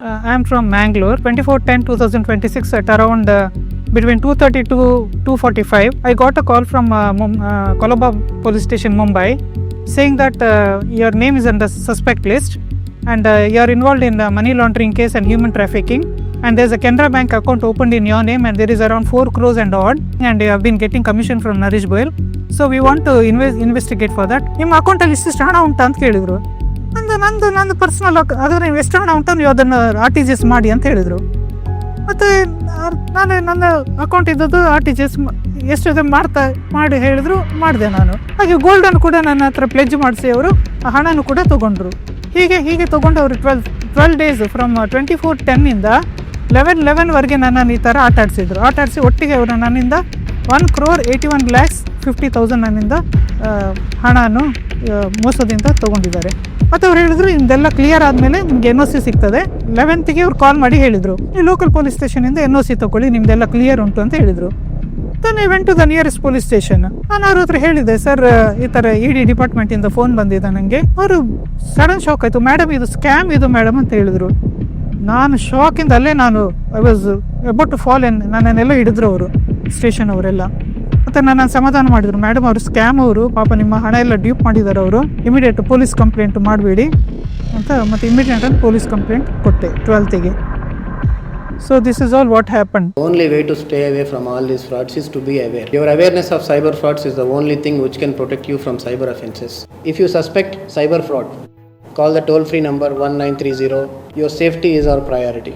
I am from Mangalore. 24/10/2026 at around between 2:30 to 2:45. I got a call from Colaba Police Station, Mumbai, saying that your name is on the suspect list and you are involved in money laundering case and human trafficking. And there's a Canara Bank account opened in your name and there is around 4 crores and odd. And you have been getting commission from Naresh Goyal. So we want to investigate for that. ನಿಮ್ಮ ಅಕೌಂಟಲ್ಲಿ ಇಷ್ಟು ಹಣ ಉಂಟು ಅಂತ ಕೇಳಿದರು. ನಂದು personal ಅದರ ನೀವು ಎಷ್ಟು ಹಣ ಉಂಟು ನೀವು ಅದನ್ನು RTGS ಮಾಡಿ ಅಂತ ಹೇಳಿದರು. ಮತ್ತು ನಾನು ನನ್ನ ಅಕೌಂಟ್ ಇದ್ದದ್ದು RTGS ಎಷ್ಟು ಮಾಡಿ ಹೇಳಿದ್ರು, ಮಾಡಿದೆ ನಾನು. ಹಾಗೆ ಗೋಲ್ಡನ್ನು ಕೂಡ ನನ್ನ ಹತ್ರ ಪ್ಲೆಜ್ ಮಾಡಿಸಿ ಅವರು ಆ ಹಣನೂ ಕೂಡ ತೊಗೊಂಡ್ರು. ಹೀಗೆ ತೊಗೊಂಡು ಅವರು 12 ಡೇಸ್ ಫ್ರಮ್ 24/10 11/11ವರೆಗೆ ನನ್ನನ್ನು ಈ ಥರ ಆಟಾಡಿಸಿ ಒಟ್ಟಿಗೆ ಅವರು ನನ್ನಿಂದ 1,81,50,000 ನನ್ನಿಂದ ಹಣನು ಮೋಸದಿಂದ ತೊಗೊಂಡಿದ್ದಾರೆ. ಮತ್ತು ಅವ್ರು ಹೇಳಿದ್ರು ಇದೆಲ್ಲ ಕ್ಲಿಯರ್ ಆದಮೇಲೆ ನಿಮ್ಗೆ NOC ಸಿಗ್ತದೆ. 11th ಅವ್ರು ಕಾಲ್ ಮಾಡಿ ಹೇಳಿದರು, ನೀವು ಲೋಕಲ್ ಪೊಲೀಸ್ ಸ್ಟೇಷನಿಂದ NOC ತೊಗೊಳ್ಳಿ, ನಿಮ್ದೆಲ್ಲ ಕ್ಲಿಯರ್ ಉಂಟು ಅಂತ ಹೇಳಿದರು. Then I went to the nearest police station. ನಾನು ಅವ್ರ ಹತ್ರ ಹೇಳಿದೆ, ಸರ್ ಈ ಥರ ED ಡಿಪಾರ್ಟ್ಮೆಂಟಿಂದ ಫೋನ್ ಬಂದಿದೆ ನನಗೆ. ಅವರು ಸಡನ್ ಶಾಕ್ ಆಯಿತು, ಮೇಡಮ್ ಇದು ಸ್ಕ್ಯಾಮ್ ಇದು ಮೇಡಮ್ ಅಂತ ಹೇಳಿದರು. ನಾನು ಶಾಕಿಂದ ಅಲ್ಲೇ I was about to fall in. ನನ್ನನ್ನೆಲ್ಲ ಹಿಡಿದ್ರು ಅವರು ಸ್ಟೇಷನ್ ಅವರೆಲ್ಲ. ಮತ್ತು ನನ್ನ ಸಮಾಧಾನ ಮಾಡಿದರು, ಮೇಡಮ್ ಅವರು ಸ್ಕ್ಯಾಮ್ ಅವರು, ಪಾಪ ನಿಮ್ಮ ಹಣ ಎಲ್ಲ ಡ್ಯೂಪ್ ಮಾಡಿದ್ದಾರೆ ಅವರು, ಇಮಿಡಿಯೇಟ್ ಪೊಲೀಸ್ ಕಂಪ್ಲೇಂಟ್ ಮಾಡಬೇಡಿ ಅಂತ. ಮತ್ತು ಇಮಿಡಿಯೇಟ್ ಪೊಲೀಸ್ ಕಂಪ್ಲೇಂಟ್ ಕೊಟ್ಟೆ 12th. So this is all what happened. The only way to stay away from all these frauds is to be aware. Your awareness of cyber frauds is the only thing which can protect you from cyber offences. If you suspect cyber fraud, call the toll-free number 1930. Your safety is our priority.